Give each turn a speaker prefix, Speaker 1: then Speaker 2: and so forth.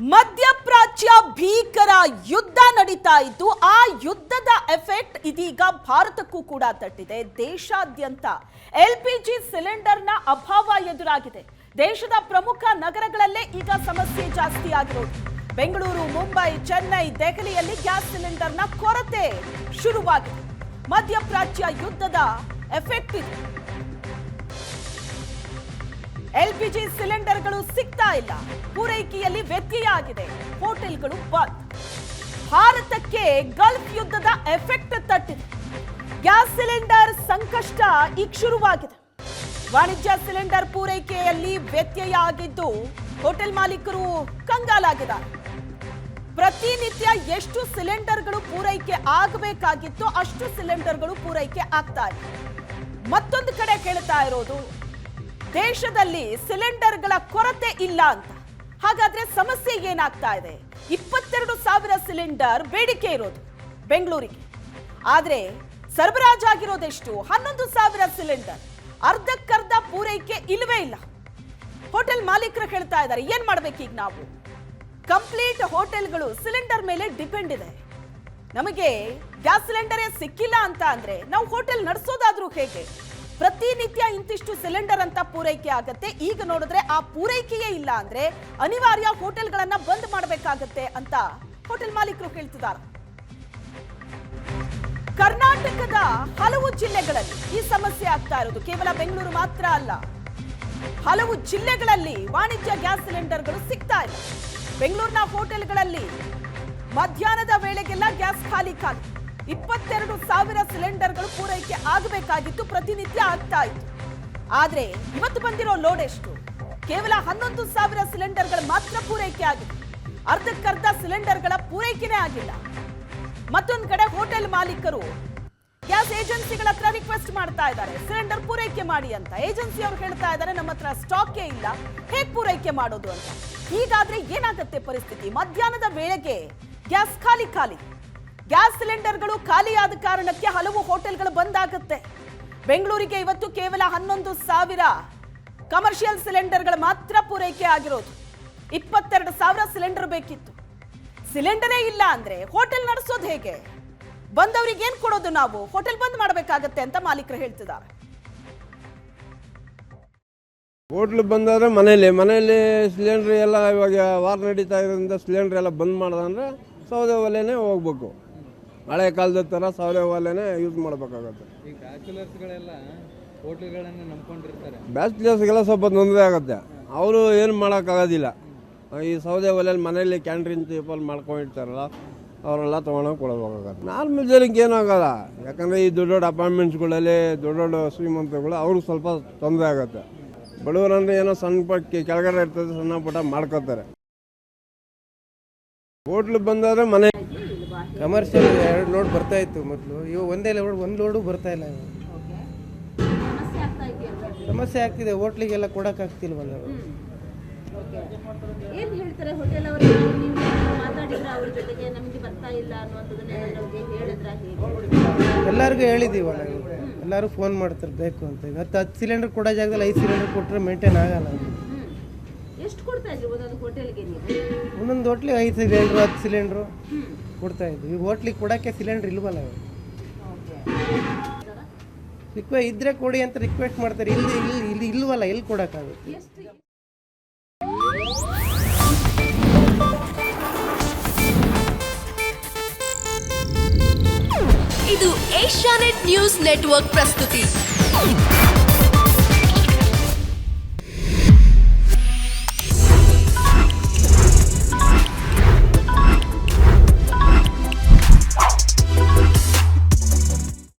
Speaker 1: ಮಧ್ಯಪ್ರಾಚ್ಯ ಭೀಕರ ಯುದ್ಧ ನಡೀತಾ ಇದ್ದು ಆ ಯುದ್ಧದ ಎಫೆಕ್ಟ್ ಇದೀಗ ಭಾರತಕ್ಕೂ ಕೂಡ ತಟ್ಟಿದೆ. ದೇಶಾದ್ಯಂತ ಎಲ್ಪಿಜಿ ಸಿಲಿಂಡರ್ನ ಅಭಾವ ಎದುರಾಗಿದೆ. ದೇಶದ ಪ್ರಮುಖ ನಗರಗಳಲ್ಲೇ ಈಗ ಸಮಸ್ಯೆ ಜಾಸ್ತಿ ಆಗಿರೋದು. ಬೆಂಗಳೂರು, ಮುಂಬೈ, ಚೆನ್ನೈ, ದೆಹಲಿಯಲ್ಲಿ ಗ್ಯಾಸ್ ಸಿಲಿಂಡರ್ನ ಕೊರತೆ ಶುರುವಾಗಿದೆ. ಮಧ್ಯಪ್ರಾಚ್ಯ ಯುದ್ಧದ ಎಫೆಕ್ಟ್ ಇದೆ. ಎಲ್ಪಿಜಿ ಸಿಲಿಂಡರ್ಗಳು ಸಿಗ್ತಾ ಇಲ್ಲ, ಪೂರೈಕೆಯಲ್ಲಿ ವ್ಯತ್ಯಯ ಆಗಿದೆ, ಹೋಟೆಲ್ಗಳು ಬಂದ್. ಭಾರತಕ್ಕೆ ಗಲ್ಫ್ ಯುದ್ಧದ ಎಫೆಕ್ಟ್ ತಟ್ಟಿದೆ. ಗ್ಯಾಸ್ ಸಿಲಿಂಡರ್ ಸಂಕಷ್ಟ ಈಗ ಶುರುವಾಗಿದೆ. ವಾಣಿಜ್ಯ ಸಿಲಿಂಡರ್ ಪೂರೈಕೆಯಲ್ಲಿ ವ್ಯತ್ಯಯ ಆಗಿದ್ದು ಹೋಟೆಲ್ ಮಾಲೀಕರು ಕಂಗಾಲಾಗಿದ್ದಾರೆ. ಪ್ರತಿನಿತ್ಯ ಎಷ್ಟು ಸಿಲಿಂಡರ್ಗಳು ಪೂರೈಕೆ ಆಗಬೇಕಾಗಿತ್ತು ಅಷ್ಟು ಸಿಲಿಂಡರ್ಗಳು ಪೂರೈಕೆ ಆಗ್ತಾ ಇದೆ. ಮತ್ತೊಂದು ಕಡೆ ಕೇಳ್ತಾ ಇರೋದು, ದೇಶದಲ್ಲಿ ಸಿಲಿಂಡರ್ಗಳ ಕೊರತೆ ಇಲ್ಲ ಅಂತ. ಹಾಗಾದ್ರೆ ಸಮಸ್ಯೆ ಏನಾಗ್ತಾ ಇದೆ? 22,000 ಸಿಲಿಂಡರ್ ಬೇಡಿಕೆ ಇರೋದು ಬೆಂಗಳೂರಿಗೆ, ಆದ್ರೆ ಸರಬರಾಜಾಗಿರೋದೆಷ್ಟು? 11,000 ಸಿಲಿಂಡರ್. ಅರ್ಧಕ್ಕರ್ಧ ಪೂರೈಕೆ ಇಲ್ಲವೇ ಇಲ್ಲ. ಹೋಟೆಲ್ ಮಾಲೀಕರು ಹೇಳ್ತಾ ಇದ್ದಾರೆ, ಏನ್ ಮಾಡ್ಬೇಕೀಗ ನಾವು? ಕಂಪ್ಲೀಟ್ ಹೋಟೆಲ್ಗಳು ಸಿಲಿಂಡರ್ ಮೇಲೆ ಡಿಪೆಂಡ್ ಇದೆ. ನಮಗೆ ಗ್ಯಾಸ್ ಸಿಲಿಂಡರೇ ಸಿಕ್ಕಿಲ್ಲ ಅಂತ ಅಂದ್ರೆ ನಾವು ಹೋಟೆಲ್ ನಡೆಸೋದಾದ್ರೂ ಹೇಗೆ? ಪ್ರತಿನಿತ್ಯ ಇಂತಿಷ್ಟು ಸಿಲಿಂಡರ್ ಅಂತ ಪೂರೈಕೆ ಆಗತ್ತೆ. ಈಗ ನೋಡಿದ್ರೆ ಆ ಪೂರೈಕೆಯೇ ಇಲ್ಲ ಅಂದ್ರೆ ಅನಿವಾರ್ಯ ಹೋಟೆಲ್ಗಳನ್ನ ಬಂದ್ ಮಾಡಬೇಕಾಗತ್ತೆ ಅಂತ ಹೋಟೆಲ್ ಮಾಲೀಕರು ಹೇಳ್ತಿದ್ದಾರೆ. ಕರ್ನಾಟಕದ ಹಲವು ಜಿಲ್ಲೆಗಳಲ್ಲಿ ಈ ಸಮಸ್ಯೆ ಆಗ್ತಾ ಇರೋದು. ಕೇವಲ ಬೆಂಗಳೂರು ಮಾತ್ರ ಅಲ್ಲ, ಹಲವು ಜಿಲ್ಲೆಗಳಲ್ಲಿ ವಾಣಿಜ್ಯ ಗ್ಯಾಸ್ ಸಿಲಿಂಡರ್ಗಳು ಸಿಗ್ತಾ ಇಲ್ಲ. ಬೆಂಗಳೂರಿನ ಹೋಟೆಲ್ಗಳಲ್ಲಿ ಮಧ್ಯಾಹ್ನದ ವೇಳೆಗೆಲ್ಲ ಗ್ಯಾಸ್ ಖಾಲಿ. 22,000 ಸಿಲಿಂಡರ್ಗಳು ಪೂರೈಕೆ ಆಗಬೇಕಾಗಿತ್ತು, ಪ್ರತಿನಿತ್ಯ ಆಗ್ತಾ ಇತ್ತು. ಆದ್ರೆ ಇವತ್ತು ಬಂದಿರೋ ಲೋಡ್ ಎಷ್ಟು? ಕೇವಲ 11,000 ಸಿಲಿಂಡರ್ಗಳು ಮಾತ್ರ ಪೂರೈಕೆ ಆಗಿದೆ. ಅರ್ಧಕ್ಕರ್ಧ ಸಿಲಿಂಡರ್ಗಳ ಪೂರೈಕೆನೇ ಆಗಿಲ್ಲ. ಮತ್ತೊಂದು ಕಡೆ ಹೋಟೆಲ್ ಮಾಲೀಕರು ಗ್ಯಾಸ್ ಏಜೆನ್ಸಿಗಳ ಹತ್ರ ರಿಕ್ವೆಸ್ಟ್ ಮಾಡ್ತಾ ಇದ್ದಾರೆ, ಸಿಲಿಂಡರ್ ಪೂರೈಕೆ ಮಾಡಿ ಅಂತ. ಏಜೆನ್ಸಿ ಅವರು ಹೇಳ್ತಾ ಇದ್ದಾರೆ, ನಮ್ಮ ಹತ್ರ ಸ್ಟಾಕೇ ಇಲ್ಲ, ಹೇಗ್ ಪೂರೈಕೆ ಮಾಡೋದು ಅಂತ. ಹೀಗಾದ್ರೆ ಏನಾಗುತ್ತೆ ಪರಿಸ್ಥಿತಿ? ಮಧ್ಯಾಹ್ನದ ವೇಳೆಗೆ ಗ್ಯಾಸ್ ಖಾಲಿ. ಗ್ಯಾಸ್ ಸಿಲಿಂಡರ್ಗಳು ಖಾಲಿಯಾದ ಕಾರಣಕ್ಕೆ ಹಲವು ಹೋಟೆಲ್ಗಳು ಬಂದಾಗುತ್ತೆ. ಬೆಂಗಳೂರಿಗೆ ಇವತ್ತು ಕೇವಲ 11,000 ಕಮರ್ಷಿಯಲ್ ಸಿಲಿಂಡರ್ಗಳು ಮಾತ್ರ ಪೂರೈಕೆ ಆಗಿರೋದು. 22,000 ಸಿಲಿಂಡರ್ ಬೇಕಿತ್ತು. ಸಿಲಿಂಡರೇ ಇಲ್ಲ ಅಂದ್ರೆ ಹೋಟೆಲ್ ನಡೆಸೋದು ಹೇಗೆ? ಬಂದವರಿಗೆ ಏನ್ ಕೊಡೋದು ನಾವು? ಹೋಟೆಲ್ ಬಂದ್ ಮಾಡಬೇಕಾಗತ್ತೆ ಅಂತ ಮಾಲೀಕರು ಹೇಳ್ತಿದ್ದಾರೆ.
Speaker 2: ಹೋಟ್ಲು ಬಂದಾದ್ರೆ ಮನೇಲಿ ಸಿಲಿಂಡ್ರ್ ಎಲ್ಲ ಇವಾಗ ವಾರ ನಡೀತಾ ಇರೋದ್ರಿಂದ ಸಿಲಿಂಡ್ರ್ ಎಲ್ಲ ಬಂದ್ ಮಾಡೋದಂದ್ರೆ ಸೌದೆ ಒಲೆನೇ ಹೋಗ್ಬೇಕು. ಹಳೆ ಕಾಲದ ಥರ ಸೌದೆ ಒಲೆನೇ ಯೂಸ್ ಮಾಡಬೇಕಾಗತ್ತೆ.
Speaker 3: ಈ ಬ್ಯಾಚುಲರ್ಸ್ಗಳೆಲ್ಲ ಹೋಟ್ಲುಗಳನ್ನು ನಂಬ್ಕೊಂಡಿರ್ತಾರೆ.
Speaker 2: ಬ್ಯಾಚುಲರ್ಸ್ಗೆಲ್ಲ ಸ್ವಲ್ಪ ತೊಂದರೆ ಆಗುತ್ತೆ. ಅವರು ಏನು ಮಾಡೋಕ್ಕಾಗೋದಿಲ್ಲ. ಈ ಸೌದೆ ಒಲೆಯಲ್ಲಿ ಮನೇಲಿ ಕ್ಯಾಂಟ್ರಿನ್ ಪೀಪಲ್ ಮಾಡ್ಕೊಂಡಿರ್ತಾರಲ್ಲ, ಅವರೆಲ್ಲ ತೊಗೊಂಡೋಗಿ ಕೊಡಬೇಕಾಗತ್ತೆ. ನಾರ್ಮಲ್ ಜನಕ್ಕೆ ಏನಾಗಲ್ಲ, ಯಾಕಂದರೆ ಈ ದೊಡ್ಡ ಅಪಾರ್ಟ್ಮೆಂಟ್ಸ್ಗಳಲ್ಲಿ ದೊಡ್ಡ ಶ್ರೀಮಂತಗಳು ಅವ್ರಿಗೆ ಸ್ವಲ್ಪ ತೊಂದರೆ ಆಗುತ್ತೆ. ಬಡವರಂದ್ರೆ ಏನೋ ಸಣ್ಣ ಪಟ್ಟ ಕೆಳಗಡೆ ಇರ್ತದೆ, ಸಣ್ಣ ಪುಟ್ಟ ಮಾಡ್ಕೋತಾರೆ. ಹೋಟ್ಲು ಬಂದಾದ್ರೆ ಮನೆ
Speaker 4: ಕಮರ್ಷಿಯಲ್ 2 ಲೋಡ್ ಬರ್ತಾ ಇತ್ತು ಮೊದಲು. ಇವಾಗ ಒಂದೇ ಲೋಡ್, 1 ಲೋಡು ಬರ್ತಾ ಇಲ್ಲ. ಸಮಸ್ಯೆ ಆಗ್ತಿದೆ, ಹೋಟ್ಲಿಗೆಲ್ಲ ಕೊಡೋಕ್ಕಾಗ್ತಿಲ್ವಲ್ಲ.
Speaker 5: ಏನು ಹೇಳ್ತಾರೆ ಹೋಟೆಲ್ ಅವರು? ನೀವು ಮಾತಾಡಿದ್ರೆ ಅವ್ರ ಜೊತೆಗೆ ನಮಗೆ ಬರ್ತಾ ಇಲ್ಲ ಅನ್ನುವಂಥದ್ದನ್ನ ಹೇಳಿದ್ರೆ ಹೇಗೆ?
Speaker 4: ಎಲ್ಲರಿಗೂ ಹೇಳಿದ್ದೀವಲ್ಲ, ಎಲ್ಲರೂ ಫೋನ್ ಮಾಡ್ತಾರೆ ಬೇಕು ಅಂತ. ಈಗ 10 ಸಿಲಿಂಡರ್ ಕೊಡೋ ಜಾಗದಲ್ಲಿ 5 ಸಿಲಿಂಡರ್ ಕೊಟ್ಟರೆ ಮೇಂಟೈನ್ ಆಗಲ್ಲ.
Speaker 5: ಎಷ್ಟು ಕೊಡ್ತಾ ಇದ್ರು ಒಂದೊಂದು ಹೋಟೆಲ್ಗೆ ನೀವು?
Speaker 4: ಒಂದೊಂದು ಹೋಟ್ಲಿಗೆ 5 ಸಿಲಿಂಡ್ರು 10 ಸಿಲಿಂಡ್ರು ಕೊಡ್ತಾ ಇದ್ವಿ. ಈಗ ಹೋಟ್ಲಿಗೆ ಕೊಡೋಕ್ಕೆ ಸಿಲಿಂಡ್ರ್ ಇಲ್ವಲ್ಲ. ಇದ್ರೆ ಕೊಡಿ ಅಂತ ರಿಕ್ವೆಸ್ಟ್ ಮಾಡ್ತಾರೆ. ಇಲ್ಲಿ ಇಲ್ವಲ್ಲ, ಎಲ್ಲಿ ಕೊಡೋಕ್ಕಾಗುತ್ತೆ?
Speaker 6: ಇದು ಏಷ್ಯಾನೆಟ್ ನ್ಯೂಸ್ ನೆಟ್ವರ್ಕ್ ಪ್ರಸ್ತುತಿ.